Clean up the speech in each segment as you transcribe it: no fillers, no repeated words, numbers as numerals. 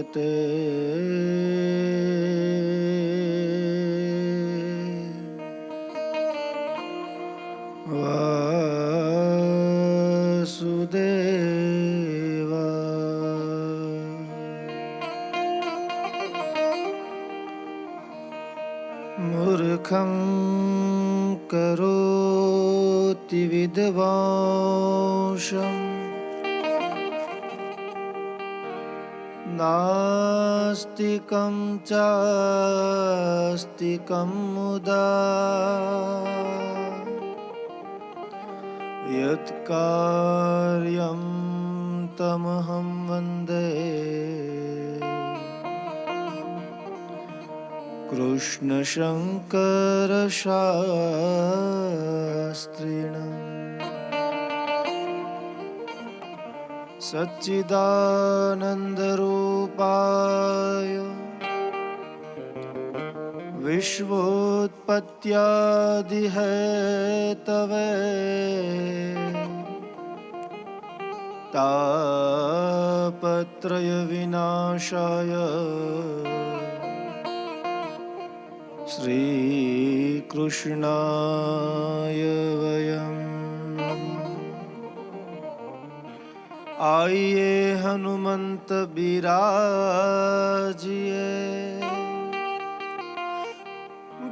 પતે મૂર્ખં કરોતિ વિદ્વાંસં નાસ્તિકં ચાસ્તિકં મુદા યત્ કાર્યં તમહં વંદે કૃષ્ણ શંકર શાસ્ત્રીણ સચ્ચિદાનંદ રૂપાય વિશ્વોત્પત્યાદિ હેતવે તાપત્રય વિનાશાય શ્રી કૃષ્ણાય વયમ આઈએ હનુમંત બિરાજીએ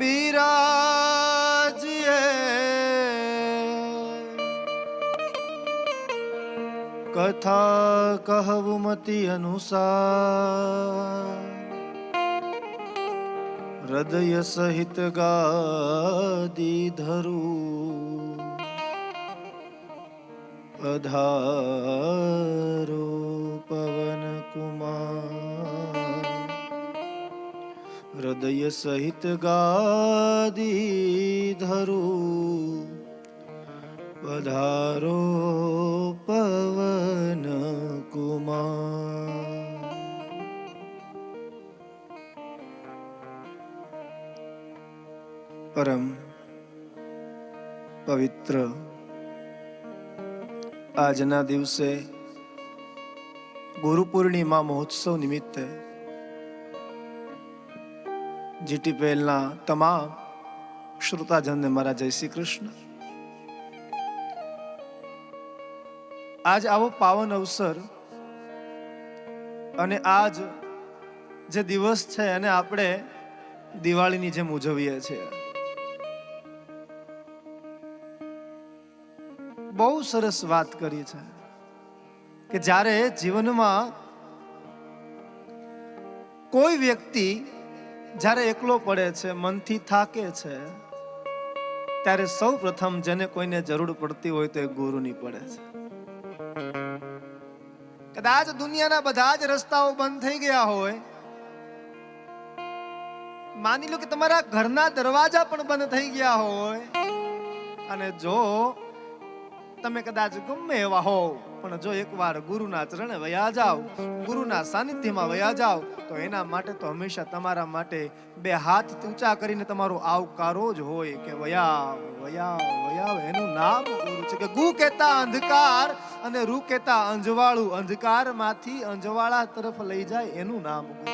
બિરાજીએ કથા કહવું મતિ અનુસાર હૃદય સહિત ગાદી ધરું પધારો પવન કુમાર હૃદય સહિત ગાદી ધરું પધારો પવન કુમાર. પરમ પવિત્ર આજના દિવસે ગુરુ પૂર્ણિમા મહોત્સવ નિમિત્તે જીટીપીએલના તમામ શ્રોતાજનને મારા જય શ્રી કૃષ્ણ. આજ આવો પાવન અવસર અને આજ જે દિવસ છે એને આપણે દિવાળીની જેમ ઉજવીએ છીએ. બહુ સરસ વાત કરી છે કે જ્યારે જીવનમાં કોઈ વ્યક્તિ જ્યારે એકલો પડે છે, મનથી થાકે છે, ત્યારે સૌ પ્રથમ જેને કોઈને જરૂર પડતી હોય તો એ ગુરુની પડે છે. કદાચ દુનિયાના બધા જ રસ્તાઓ બંધ થઈ ગયા હોય, માની લો કે તમારા ઘરના દરવાજા પણ બંધ થઈ ગયા હોય, અને જો તમે કદાચ ગમે એવા હોવ પણ જો એકવાર ગુરુના ચરણે વયા જાઓ, ગુરુના સાનિધ્યમાં વયા જાઓ, તો એના માટે તો હંમેશા તમારા માટે બે હાથ ઊંચા કરીને તમારો આવકારો જ હોય કે વયા વયા વયા. એનું નામ ગુરુ છે. કે ગુ કહેતા અંધકાર અને રૂ કહેતા અંજવાળું, અંધકારમાંથી અંજવાળા તરફ લઈ જાય એનું નામ ગુરુ છે.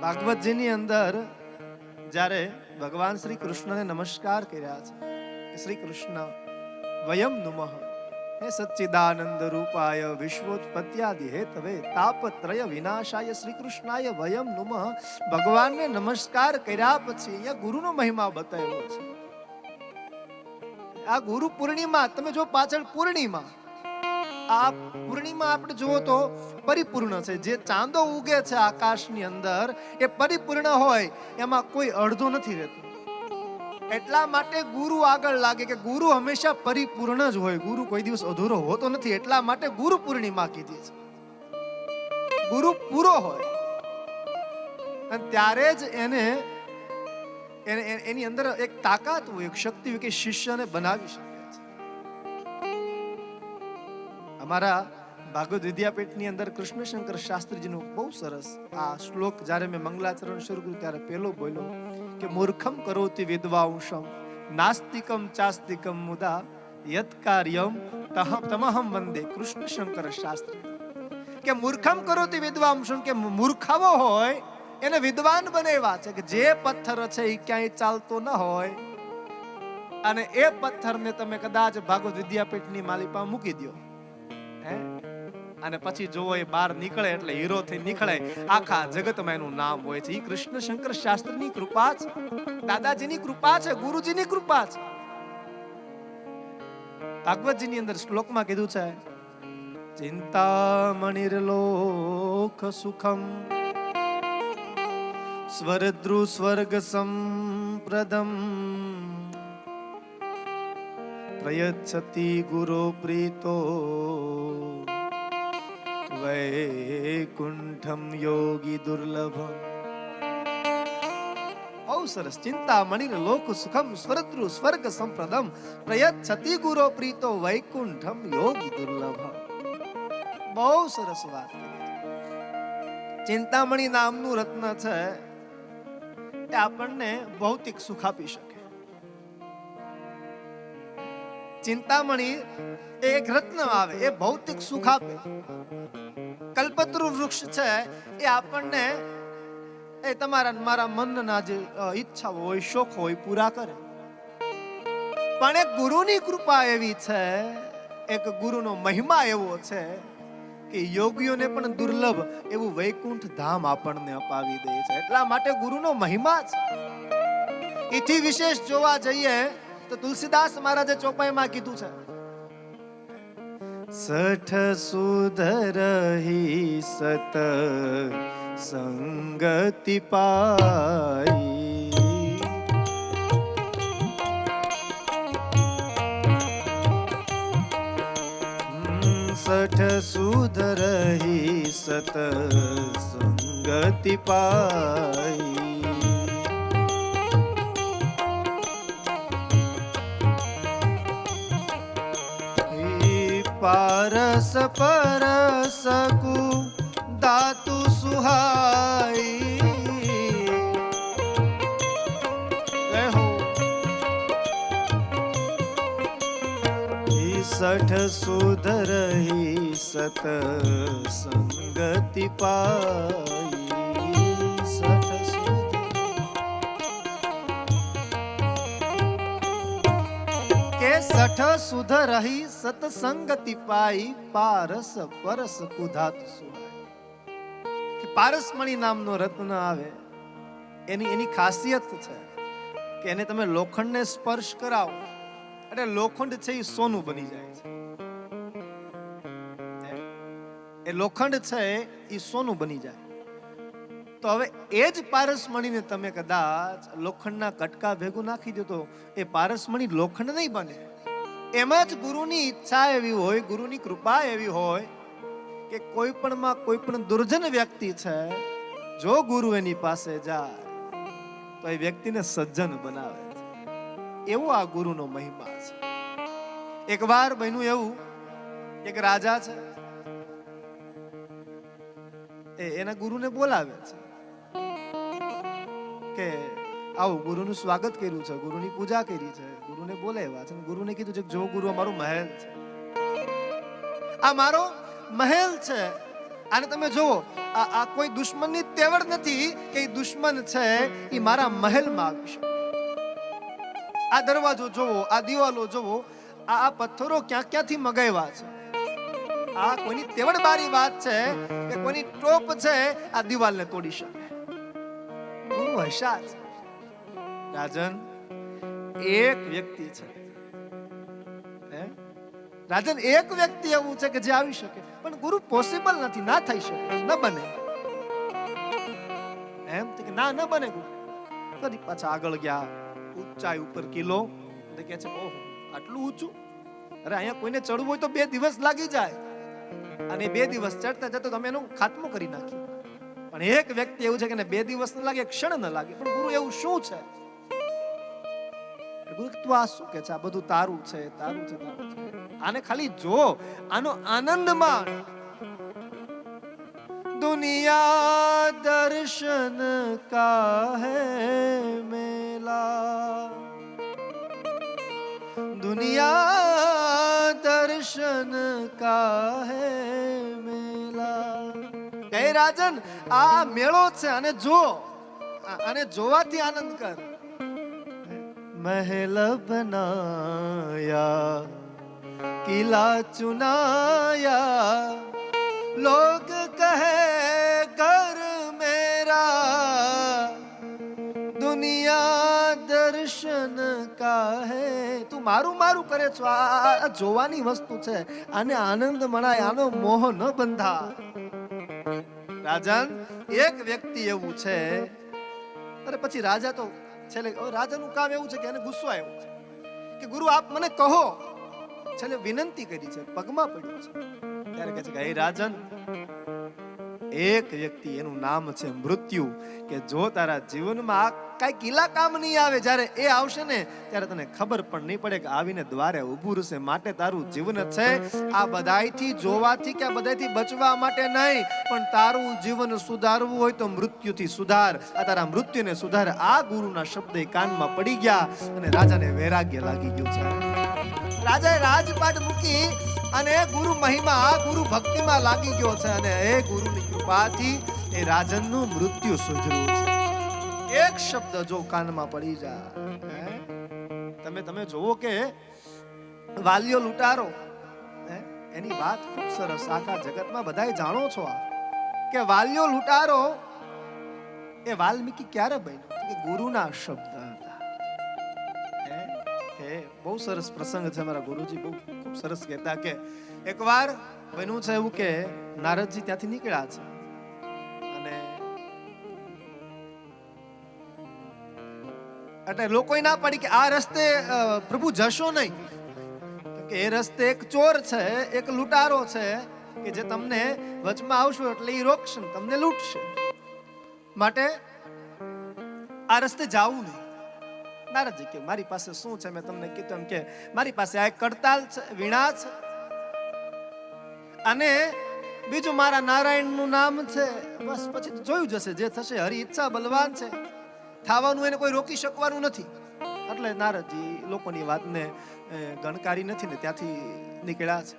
ભાગવતજીની અંદર જ્યારે ભગવાન શ્રી કૃષ્ણને નમસ્કાર કર્યા છે, શ્રી કૃષ્ણ વયમ નુમઃ હે સચ્ચિદાનંદ રૂપાય વિશ્વોત્પત્યાદિ હેતવે તાપત્રય વિનાશાય શ્રી કૃષ્ણાય વયમ નુમઃ. ભગવાનને નમસ્કાર કર્યા પછી અહીંયા ગુરુનો મહિમા બતાવ્યો છે. આ ગુરુ પૂર્ણિમા, તમે જો પાછળ પૂર્ણિમા, આ પૂર્ણિમા આપણે જુઓ તો પરિપૂર્ણ છે. જે ચાંદો ઉગે છે આકાશની અંદર એ પરિપૂર્ણ હોય, એમાં કોઈ અડધો નથી રહેતો. એટલા માટે ગુરુ આગળ લાગે કે ગુરુ હંમેશા પરિપૂર્ણ જ હોય, ગુરુ કોઈ દિવસ અધૂરો હોતો નથી. એટલા માટે ગુરુ પૂર્ણિમા કીધી છે. ગુરુ પૂરો હોય અને ત્યારે જ એની અંદર એક તાકાત હોય, એક શક્તિ હોય કે શિષ્યને બનાવી શકે છે. અમારા ભાગવત વિદ્યાપીઠની અંદર કૃષ્ણશંકર શાસ્ત્રીજીનું બહુ સરસ આ શ્લોક જ્યારે મેં મંગલાચરણ શરૂ કર્યું ત્યારે પહેલો બોલ્યો કે મૂર્ખમ કરોતિ વિદ્વાંસમ નાસ્તિકમ ચાસ્તિકમ મુદા યત કાર્યમ તમહમ વંદે કૃષ્ણશંકર શાસ્ત્રી. કે મૂર્ખમ કરોતિ વિદ્વાંસુન, કે મૂર્ખાવો હોય એને વિદ્વાન બનાવ્યા છે, કે જે પથ્થર છે એ ક્યાંય ચાલતો ન હોય અને એ પથ્થરને તમે કદાચ ભાગવત વિદ્યાપીઠની માલિપા મૂકી દો, હે, અને પછી જોવો એ બહાર નીકળે એટલે હીરો થઈ નીકળે, આખા જગતમાં એનું નામ હોય છે. એ કૃષ્ણ શંકર શાસ્ત્રીની કૃપા છે, દાદાજીની કૃપા છે, ગુરુજીની કૃપા છે. ભાગવતજીની અંદર શ્લોકમાં કીધું છે, ચિંતામણિર્લોક સુખમ સ્વરદ્રુ સ્વર્ગ સંપ્રદમ પ્રયચ્છતિ ગુરો પ્રીતો વૈકુંઠમ યોગી દુર્લભમ. બહુ સરસ. ચિંતામણિર લોક સુખમ સ્વરદ્રુ સ્વર્ગ સંપ્રદમ પ્રયચ્છતિ ગુરો પ્રીતો વૈકુંઠમ યોગી દુર્લભમ. બહુ સરસ વાત કરી. ચિંતામણી નામનું રત્ન છે એ આપણને ભૌતિક સુખ આપી શકે. ચિંતામણી એક રત્ન આવે એ ભૌતિક સુખ આપે. કલ્પતરુ વૃક્ષ છે એ આપણને એ તમારા મારા મનના જે ઈચ્છા હોય, શોખ હોય પૂરા કરે. પણ એક ગુરુની કૃપા એવી છે, એક ગુરુનો મહિમા એવો છે કે યોગીઓને પણ દુર્લભ એવું વૈકુંઠ ધામ આપણને અપાવી દે છે. એટલા માટે ગુરુનો મહિમા છે. એથી વિશેષ જોવા જઈએ તો તુલસીદાસ મહારાજે ચોપાઈમાં કીધું છે, સઠ સુધરહી સત સંગતિ પાઈ, સઠ સુધરહી સત સંગતિ પાઈ, પારસ પરસ કુ દાતુ સુહાઈ, સઠ સુધરહી સત સંગતિ પાઈ, સઠ સુધ કે સઠ સુધરહી સતસંગતિ પાઈ, પારસ પરસ કુધાત સુહાઈ. કે પારસમણી નામનો રત્ન આવે એની ખાસિયત છે કે એને તમે લોખંડને સ્પર્શ કરાવો એટલે લોખંડ છે એ સોનું બની જાય છે. એ લોખંડ છે એ સોનું બની જાય. તો હવે એ જ પારસમણીને તમે કદાચ લોખંડના કટકા ભેગું નાખી દો તો એ પારસમણી લોખંડ નહીં બને. એમ જ ગુરુની ઈચ્છા એવી હોય, ગુરુની કૃપા એવી હોય કે કોઈ પણ દુર્જન વ્યક્તિ છે, જો ગુરુ એની પાસે જાય તો એ વ્યક્તિને સજ્જન બનાવે છે. એવો આ ગુરુનો મહિમા છે. એકવાર બન્યું એવું, એક રાજા છે એના ગુરુને બોલાવે છે કે આવો, ગુરુનું સ્વાગત કર્યું છે, ગુરુની પૂજા કરી છે, ગુરુને બોલાવ્યા છે. ગુરુને કીધું છે જો ગુરુ અમારો મહેલ છે, આ મારો મહેલ છે, આને તમે જોવો, આ કોઈ દુશ્મનની તેવડ નથી કે એ દુશ્મન છે એ મારા મહેલમાં આવી શકે. આ દરવાજો જોવો, આ દિવાલો જોવો, આ પથ્થરો ક્યાંથી મગાવ્યા છે. આ કોઈની તેવડ બારી વાત છે કે કોઈની ટોપ છે આ દિવાલને તોડી શકે. ગુરુ હશા છે. રાજન એક વ્યક્તિ છે, રાજન એક વ્યક્તિ એવું છે કે જે આવી શકે, પણ ગુરુ પોસિબલ નથી, ના થઈ શકે, ન બને. એમ કે ના ન બને. ગુરુ ફરી પાછા આગળ ગયા, ઊંચાઈ ઉપર કિલ્લો, કે છે ઓહો આટલું ઊંચું, અરે અહીંયા કોઈને ચડવું હોય તો 2 દિવસ લાગી જાય, અને 2 દિવસ ચડતા જતો તમે એનો ખાત્મો કરી નાખ્યો. પણ એક વ્યક્તિ એવું છે કે 2 દિવસ ન લાગે, ક્ષણ ન લાગે. પણ ગુરુ એવું શું છે? ગુરુ તું આ શું કે છે? આ બધું તારું છે, તારું છે, તારું છે. આને ખાલી જો, આનો આનંદ માણ. दुनिया दर्शन का है मेला, दुनिया दर्शन का है मेला, કે હે રાજન, આ મેળો છે અને જો, અને જોવાથી આનંદ કર. મહેલ બનાયા, કિલા ચુનાયા, લોગ કહે ઘર મેરા, દુનિયા દર્શન કા હે. તું મારું મારું કરે છો, આ જોવાની વસ્તુ છે, આને આનંદ મનાય, આનો મોહ ન બંધા. રાજન, એક વ્યક્તિ એવું છે, અરે પછી રાજા તો છેલ્લે, રાજાનું કામ એવું છે કે એને ગુસ્સો આવ્યો છે કે ગુરુ આપ મને કહો. છેલ્લે વિનંતી કરી છે, પગમાં પડ્યો છે. ત્યારે કહે છે કે હે રાજન, એક વ્યક્તિ એનું નામ છે મૃત્યુ, કે જો તારા જીવનમાં કઈ કિલા કામ નહીં આવે, જ્યારે એ આવશે ને ત્યારે તને ખબર પણ નહીં પડે કે આવીને દ્વારે ઊભું રહેશે. માટે તારું જીવન છે આ બધાયથી જોવાથી કે આ બધાયથી બચવા માટે નહીં, પણ તારું જીવન સુધારવું હોય તો મૃત્યુથી સુધાર. આ તારા મૃત્યુને સુધાર. આ ગુરુના શબ્દ કાનમાં પડી ગયા અને રાજાને વૈરાગ્ય લાગી ગયું છે. રાજાએ રાજપાટ મૂકી અને ગુરુ મહિમા, ગુરુ ભક્તિમાં લાગી ગયો છે અને એ ગુરુની કૃપાથી એ રાજનનું મૃત્યુ સુધર્યું છે. એક શબ્દ જો કાનમાં પડી જાય, તમે જોવો કે વાલિયો લૂંટારો, એની વાત ખૂબ સરસ, આખા જગતમાં બધાય જાણો છો આ, કે વાલિયો લૂંટારો એ વાલ્મીકી ક્યારે બન્યો? કે ગુરુના શબ્દ હતા. બહુ સરસ પ્રસંગ છે. મારા ગુરુજી બહુ ખૂબ સરસ કહેતા કે એકવાર બન્યું છે એવું કે નારદજી ત્યાંથી નીકળ્યા છે અને એટલે લોકોએ ના પાડી કે આ રસ્તે પ્રભુ જશો નહીં, કે એ રસ્તે એક ચોર છે, એક લૂંટારો છે કે જે તમને વચમાં આવશો એટલે એ રોકશે, તમને લૂંટશે, માટે આ રસ્તે જાવું નહીં. નારદજી કે મારી પાસે શું છે? મેં તમને કીધું એમ કે મારી પાસે આ એક કડતાલ છે, વીણા છે, અને બીજું મારા નારાયણનું નામ છે. બસ પછી જોયું જશે, જે થશે. હરી ઈચ્છા બલવાન છે, થવાનું એને કોઈ રોકી શકવાનું નથી. એટલે નારદજી લોકોની વાતને ગણકારી નથી ને ત્યાંથી નીકળ્યા છે.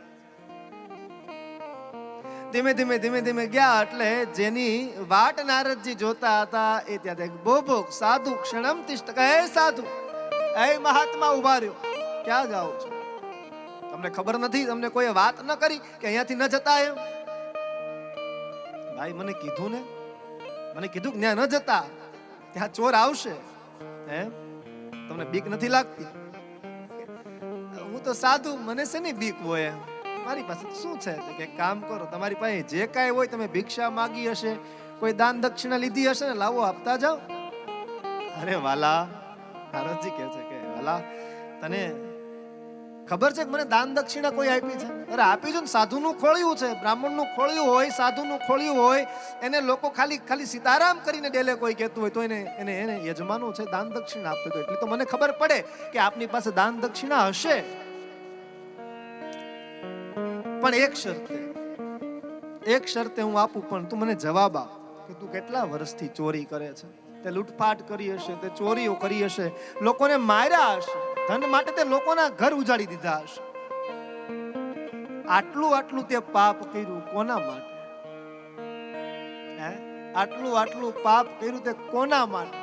ધીમે ધીમે ધીમે ધીમે ગયા એટલે જેની વાટ નારદજી જોતા હતા એ ત્યાં એક બોબોક સાધુ ક્ષણમ તિષ્ઠ, કહે સાધુ, એ મહાત્મા ઉભા રહ્યો, ક્યાં જાઓ છો? તમને ખબર નથી? તમને કોઈ વાત ન કરી કે અહીંયાથી ન જતા? એમ ભાઈ મને કીધું ને, મને કીધું કે ત્યાં ન જતા, ત્યાં ચોર આવશે. એમ તમને બીક નથી લાગતી? હું તો સાધુ, મને શેની બીક હોય? મારી પાસે શું છે? કે કામ કરો, તમારી પાસે જે કાંઈ હોય, તમે ભિક્ષા માગી હશે, કોઈ દાન દક્ષિણા લીધી હશે ને, લાવો આપતા જાઓ. અરે વાલા, નારદજી કહે છે કે વાલા, તને ખબર છે કે મને દાન દક્ષિણા કોઈ આપી છે? અરે આપી છે ને, સાધુનું ખોળ્યું છે, બ્રાહ્મણનું ખોળ્યું હોય, સાધુનું ખોળ્યું હોય, એને લોકો ખાલી સીતારામ કરીને ડેલે કોઈ કહેતું હોય તો એને યજમાનો છે દાન દક્ષિણા આપતો હતો. એટલે તો મને ખબર પડે કે આપની પાસે દાન દક્ષિણા હશે, પણ એક શરતે હું આપું, પણ તું મને જવાબ આપ કે તું કેટલા વર્ષથી ચોરી કરે છે? તે લૂંટફાટ કરી હશે, તે ચોરીઓ કરી હશે, લોકોને માર્યા હશે, ધન માટે તે લોકોના ઘર ઉજાડી દીધા હશે. આટલું તે પાપ કર્યું કોના માટે? આટલું પાપ કર્યું તે કોના માટે?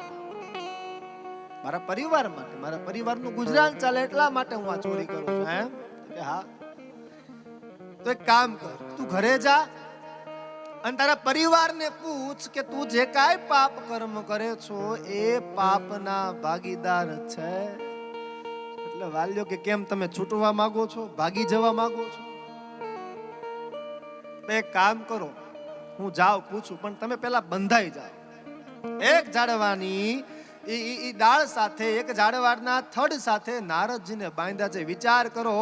મારા પરિવાર માટે, મારા પરિવારનું ગુજરાન ચાલે એટલા માટે હું આ ચોરી કરું છું. હા, તો એક કામ કર, તું ઘરે જા અને તારા પરિવારને પૂછ કે તું જે કાંઈ પાપ કર્મ કરે છો એ પાપના ભાગીદાર છે. એટલે વાલ્યો કે કેમ તમે છૂટવા માંગો છો, ભાગી જવા માંગો છો? એક કામ કરો, હું જાઉં પૂછું, પણ તમે પેલા બંધાઈ જાઓ. એક ઝાડવાની ઈ ડાળ સાથે, એક ઝાડવાના થડ સાથે નારદજીને બાંધ્યા છે. વિચાર કરો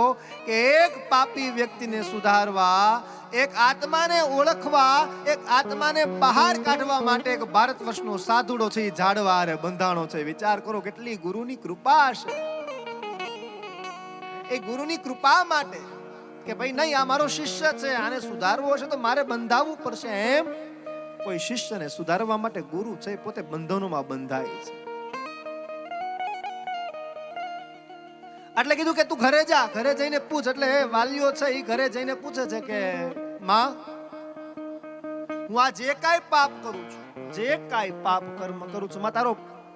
કે એક પાપી વ્યક્તિને સુધારવા, એક આત્માને ઓળખવા, એક આત્માને બહાર કાઢવા માટે એક ભારત વર્ષનો સાધુડો છે એ ઝાડવારે બંધાણો છે. વિચાર કરો કેટલી ગુરુની કૃપા હશે. એ ગુરુની કૃપા માટે કે ભાઈ નહીં, આ મારો શિષ્ય છે, આને સુધારવો હશે તો મારે બંધાવવું પડશે. એમ કોઈ શિષ્યને સુધારવા માટે ગુરુ છે પોતે બંધનોમાં બંધાય છે. એટલે કીધું કે તું ઘરે જા, ઘરે જઈને પૂછ. એટલે વાલીઓ છે એ ઘરે જઈને પૂછે છે કે માં, હું આ જે કાંઈ પાપ કરું છું, જે કાંઈ પાપ કર્મ કરું છું, માં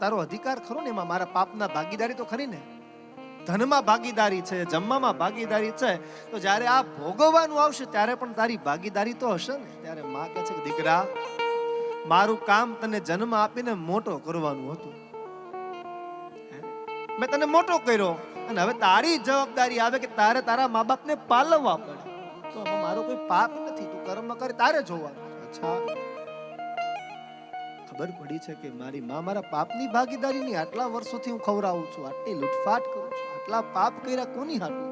તારો અધિકાર ખરો ને, એમાં મારા પાપના ભાગીદારી તો ખરી ને. ધનમાં ભાગીદારી છે, જમવામાં ભાગીદારી છે, તો જ્યારે આ ભોગવવાનું આવશે ત્યારે પણ તારી ભાગીદારી તો હશે ને. ત્યારે માં કહે છે કે દીકરા, મારું કામ તને જન્મ આપીને મોટો કરવાનું હતું, મેં તને મોટો કર્યો, અને હવે તારી જવાબદારી આવે કે તારે તારા મા બાપને પાલવવા પડે. તો આમાં મારો કોઈ પાપ નથી, તું કર્મ કરી તારે જોવાનું. અચ્છા, ખબર પડી છે કે મારી માં મારા પાપની ભાગીદારીની, આટલા વર્ષોથી હું ખવડાવું છું, આટલી લૂંટફાટ કરું છું, આટલા પાપ કર્યા કોની હાટું.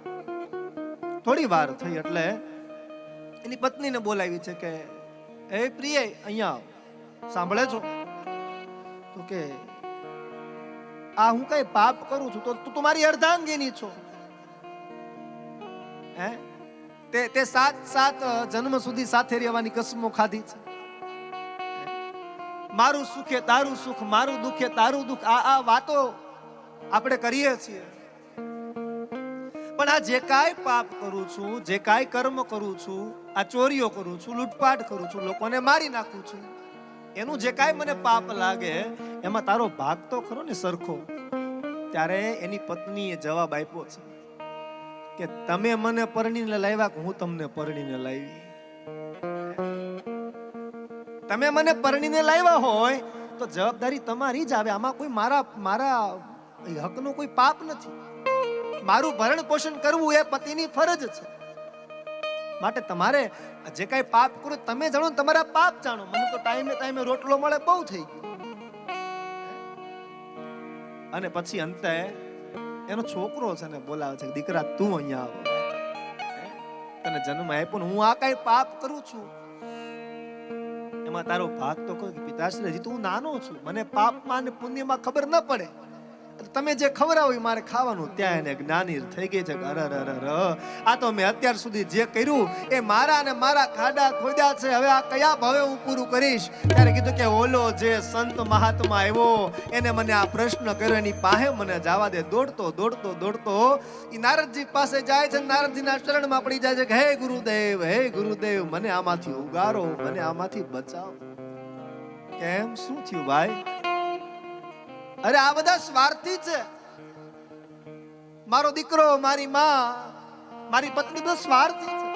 થોડી વાર થઈ એટલે એની પત્નીને બોલાવી છે કે એ પ્રિય અહીંયા આવ, સાંભળે છો? તો કે આ હું કઈ પાપ કરું છું? તો તું મારી અર્ધાંગીની છો, હે? તે સાત જન્મ સુધી સાથે રહેવાની કસમો ખાધી છે. મારું સુખે તારું સુખ, મારું દુખે તારું દુઃખ, આ વાતો આપણે કરીએ છીએ. પણ આ જે કાંઈ પાપ કરું છું, જે કાંઈ કર્મ કરું છું, આ ચોરીઓ કરું છું, લૂંટપાટ કરું છું, લોકોને મારી નાખું છું, એનું જે કાંઈ મને પાપ લાગે એમાં તારો ભાગ તો ખરો ને સરખો. ત્યારે એની પત્નીએ જવાબ આપ્યો છે કે તમે મને પરણીને લાવ્યા કે હું તમને પરણીને લાવી? તમે મને પરણીને લાવ્યા હોય તો જવાબદારી તમારી જ આવે, આમાં કોઈ મારા હકનો કોઈ પાપ નથી. મારું ભરણ પોષણ કરવું એ પતિની ફરજ છે. માટે તમારે જે કાંઈ પાપ કરો તમે જાણો, તમારા પાપ જાણો. મને તો ટાઈમે રોટલો મળે બહુ થઈ ગયું. અને પછી અંતે એનો છોકરો છે ને બોલાવે છે, દીકરા તું અહીંયા આવ, તને જન્મ આપ્યો ને હું આ કાંઈ પાપ કરું છું એમાં તારો ભાગ તો કોઈ. પિતાશ્રી હજી તું નાનો છું, મને પાપમાં અને પુણ્યમાં ખબર ન પડે, તમે જે ખવડાવો એ મારે ખાવાનું. ત્યાં એને જ્ઞાની થઈ ગઈ છે. આ તો મેં અત્યાર સુધી જે કર્યું એ મારા અને મારા ખાડા ખોદ્યા છે, હવે આ કયા ભાવે હું પૂરું કરીશ? ત્યારે કીધું કે ઓલો જે સંત મહાત્મા આવ્યો એને મને આ પ્રશ્ન કર્યો, એની પાસે મને જવા દે. દોડતો એ નારદજી પાસે જાય છે. નારદજીના ચરણમાં પડી જાય છે કે હે ગુરુદેવ, મને આમાંથી ઉગારો, મને આમાંથી બચાવો. કેમ, શું થયું ભાઈ? અરે આ બધા સ્વાર્થી છે. મારો દીકરો, મારી માં, મારી પત્ની બધું સ્વાર્થી છે.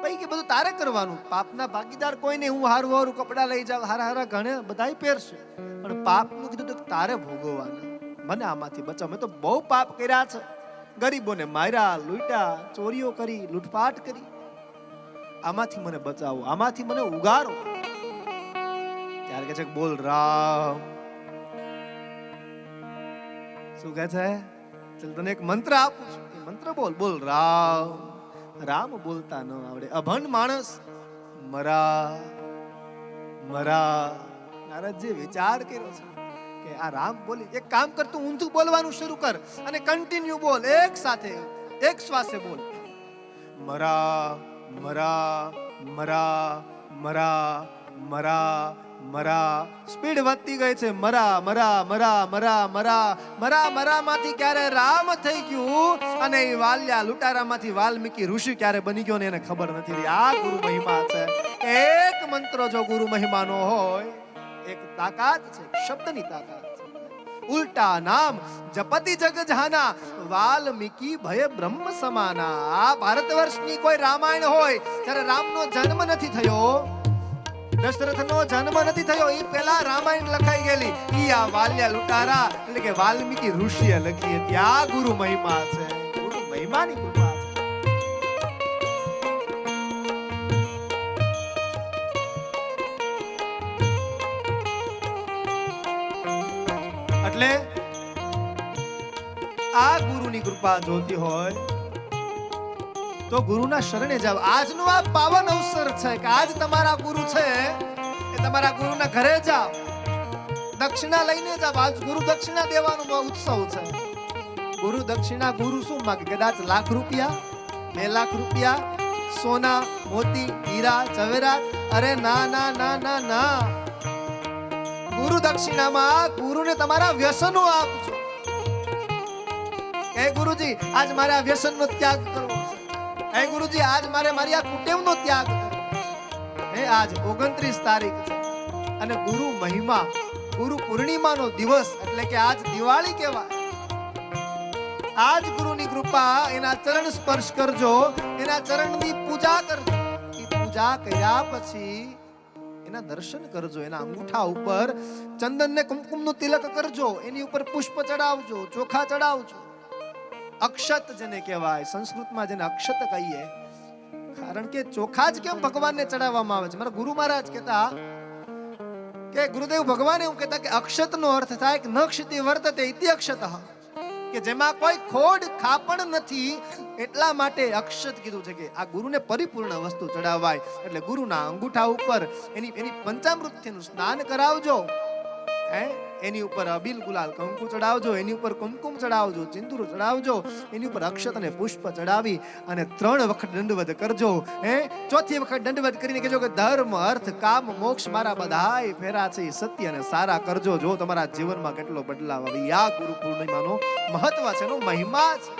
ભાઈ કે બધું તારે કરવાનું, પાપના ભાગીદાર કોઈ નહીં. હું હારું કપડા લઈ જાવ, હારા ઘણે બધાય પહેરશે, પણ પાપનું કીધું તો તારે ભોગવવાનું. મને આમાંથી બચાવ. મેં તો બહુ પાપ કર્યા છે, ગરીબોને માર્યા, લૂંટ્યા, ચોરીઓ કરી, લૂંટફાટ કરી. આમાંથી મને બચાવો, આમાંથી મને ઉગારો. ત્યારે કે છે બોલ રામ. શું કહે છે? ચલ તને એક મંત્ર આપું છું, એ મંત્ર બોલ રામ. રામ બોલતા ન આવડે, અભણ માણસ. મરા. નારદજી વિચાર કર્યો છે કે આ રામ બોલી, એક કામ કર, તું ઊંધું બોલવાનું શરૂ કર અને કન્ટિન્યુ બોલ, એક સાથે એક શ્વાસે બોલ. મરા. સ્પીડ વધતી ગઈ છે. મરા માંથી ક્યારે રામ થઈ ગયું અને એ વાલ્યા લૂંટારામાંથી વાલ્મીકી ઋષિ ક્યારે બની ગયો ને એને ખબર નથી રહી. આ ગુરુ મહિમા છે. એક મંત્ર જો ગુરુ મહિમાનો હોય, એક તાકાત છે, શબ્દની તાકાત છે. ઉલટા નામ જપતિ જગ જહાના, વાલ્મીકી ભય બ્રહ્મ સમાના. આ ભારત વર્ષની કોઈ રામાયણ હોય, ત્યારે રામનો જન્મ નથી થયો, દશરથનો જન્મ નથી થયો, ઈ પહેલા રામાયણ લખાઈ ગયેલી. ઈ આ વાલ્યા લૂંટારા એટલે કે વાલ્મીકી ઋષિએ લખી હતી. આ ગુરુ મહિમા છે, ગુરુ મહિમાની કૃપા છે. એટલે આ ગુરુની કૃપા જોતી હોય તો ગુરુના શરણે જાવ. આજનો આ પાવન અવસર છે કે આજ તમારા ગુરુ છે એ તમારા ગુરુના ઘરે જાવ, દક્ષિણા લઈને જાવ. આજ ગુરુ દક્ષિણા દેવાનો ઉત્સવ છે. ગુરુ દક્ષિણા, ગુરુ શું માંગે? કદાચ લાખ રૂપિયા, 2 લાખ રૂપિયા, સોના, મોતી, હીરા, ઝવેરાત? અરે ના. ગુરુ દક્ષિણામાં ગુરુને તમારા વ્યસનો આપજો. હે ગુરુજી, આજ મારે આ વ્યસનનો ત્યાગ કરવો છે. હે ગુરુજી, આજ મારે મારી આ કુટેવનો ત્યાગ કરવો છે. હે આજ 29 તારીખ છે અને ગુરુ મહિમા, ગુરુ પૂર્ણિમાનો દિવસ એટલે કે આજ દિવાળી કહેવાય. આજ ગુરુની કૃપા, એના ચરણ સ્પર્શ કરજો, એના ચરણની પૂજા કરજો. એ પૂજા કર્યા પછી એના દર્શન કરજો, એના અંગૂઠા ઉપર ચંદન ને કુમકુમનું તિલક કરજો, એની ઉપર પુષ્પ ચડાવજો, ચોખા ચડાવજો. અક્ષત જેને કહેવાય, સંસ્કૃતમાં જેને અક્ષત કહીએ, કારણ કે ચોખા જ કેમ ભગવાનને ચડાવવામાં આવે છે. મારા ગુરુ મહારાજ કહેતા કે ગુરુદેવ ભગવાન એવું કહેતા કે અક્ષતનો અર્થ થાય કે નક્ષતિ વર્તતે ઇતિ અક્ષતઃ, કે જેમાં કોઈ ખોડ ખાપણ નથી, એટલા માટે અક્ષત કીધું છે કે આ ગુરુને પરિપૂર્ણ વસ્તુ ચડાવાય. એટલે ગુરુના અંગૂઠા ઉપર એની પંચામૃતથી સ્નાન કરાવજો, એની ઉપર અબીલ ગુલાલ કંકુ ચડાવજો, એની ઉપર કુમકુમ ચડાવજો, સિંદૂર ચડાવજો, એની ઉપર અક્ષત અને પુષ્પ ચડાવી અને 3 વખત દંડવત કરજો. ચોથી વખત દંડવત કરીને કહેજો કે ધર્મ અર્થ કામ મોક્ષ મારા બધાય ફેરા છે, સત્ય અને સારા કરજો. જો તમારા જીવનમાં કેટલો બદલાવ આવે. આ ગુરુ પૂર્ણિમાનો મહત્વ છે, એનો મહિમા છે.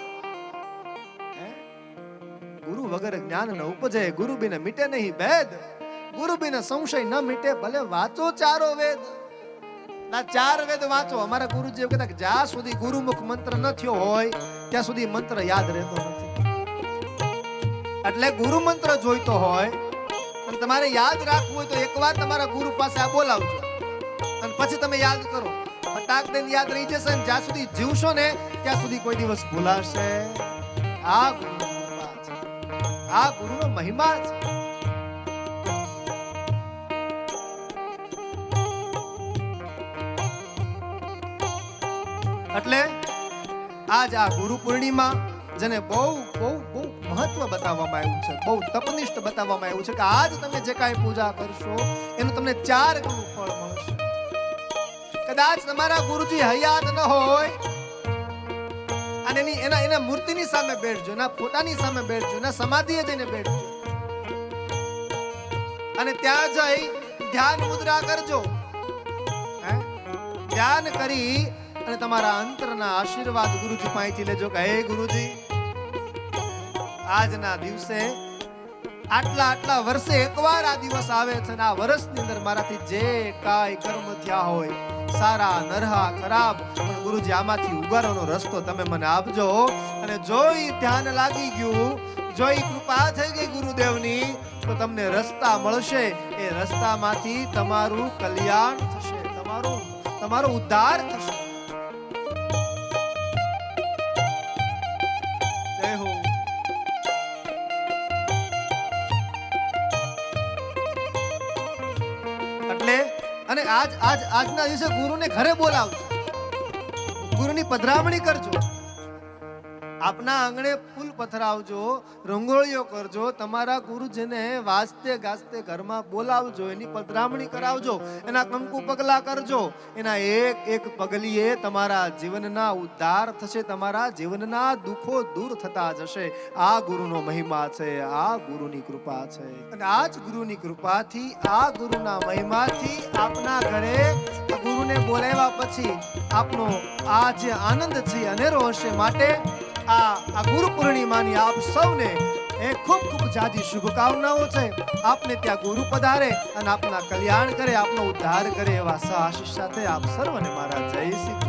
ગુરુ વગર જ્ઞાન ન ઉપજે, ગુરુ બિન મિટે નહીં ભેદ, ગુરુ બિન સંશય ન મિટે, ભલે વાંચો ચારો વેદ. ના 4 વેદ વાંચો. અમારા ગુરુજી એવું કહેતા કે જ્યાં સુધી ગુરુમુખ મંત્ર ન થયો હોય ત્યાં સુધી મંત્ર યાદ રહેતો નથી. એટલે ગુરુ મંત્ર જોઈતો હોય અને તમારે યાદ રાખવું હોય તો એકવાર તમારા ગુરુ પાસે આ બોલાવજો અને પછી તમે યાદ કરો. ફટાક દઈને યાદ રહી જશે અને જ્યાં સુધી જીવશો ને ત્યાં સુધી કોઈ દિવસ ભૂલાશે. આ ગુરુનો મહિમા છે, આ ગુરુનો મહિમા છે. એટલે આજ આ ગુરુ પૂર્ણિમા જેને બહુ બહુ બહુ મહત્વ બતાવવામાં આવ્યું છે, બહુ તપનિષ્ઠ બતાવવામાં આવ્યું છે કે આજ તમે જે કાંઈ પૂજા કરશો એનું તમને 4 ગણું ફળ મળશે. કદાચ તમારા ગુરુજી હયાત ન હોય અને એના મૂર્તિની સામે બેઠજો, એના ફોટાની સામે બેઠજો, એના સમાધિએ જઈને બેઠજો અને ત્યાં જઈ ધ્યાન મુદ્રા કરજો. ધ્યાન કરી અને તમારા અંતરના આશીર્વાદ ગુરુજી પાસેથી લેજો કે હે ગુરુજી, આજના દિવસે આટલા વર્ષે એકવાર આ દિવસ આવે છે અને આ વર્ષની અંદર મારાથી જે કાંઈ કર્મ થયા હોય, સારા નરહા ખરાબ, પણ ગુરુજી આમાંથી ઉગારવાનો રસ્તો તમે મને આપજો. અને જો ઈ ધ્યાન લાગી ગયું, જો ઈ કૃપા થઈ ગઈ ગુરુદેવની, તો તમને રસ્તા મળશે. એ રસ્તામાંથી તમારું કલ્યાણ થશે, તમારો ઉદ્ધાર થશે. અને આજના દિવસે ગુરુને ઘરે બોલાવજો, ગુરુની પધરામણી કરજો, આપના આંગણે ફૂલ પથરાવજો, રંગોળીઓ કરજો, તમારા ગુરુજીને વાજતે ગાજતે ઘરમાં બોલાવજો, એની પધરામણી કરાવજો, એના કંકુ પગલા કરજો. એના એક પગલીએ તમારા જીવનના ઉદ્ધાર થશે, તમારા જીવનના દુઃખો દૂર થતા જશે. આ ગુરુનો મહિમા છે, આ ગુરુની કૃપા છે. અને આ જ ગુરુની કૃપાથી, આ ગુરુના મહિમાથી આપના ઘરે ગુરુને બોલાવ્યા પછી આપનો આ જે આનંદ છે અનેરો હશે. માટે આ ગુરુ પૂર્ણિમાની આપ સૌને ખૂબ ખૂબ જાજી શુભકામનાઓ છે. આપને ત્યાં ગુરુ પધારે અને આપના કલ્યાણ કરે, આપનો ઉદ્ધાર કરે, એવા આશીષ સાથે આપ સર્વને મારા જય શ્રી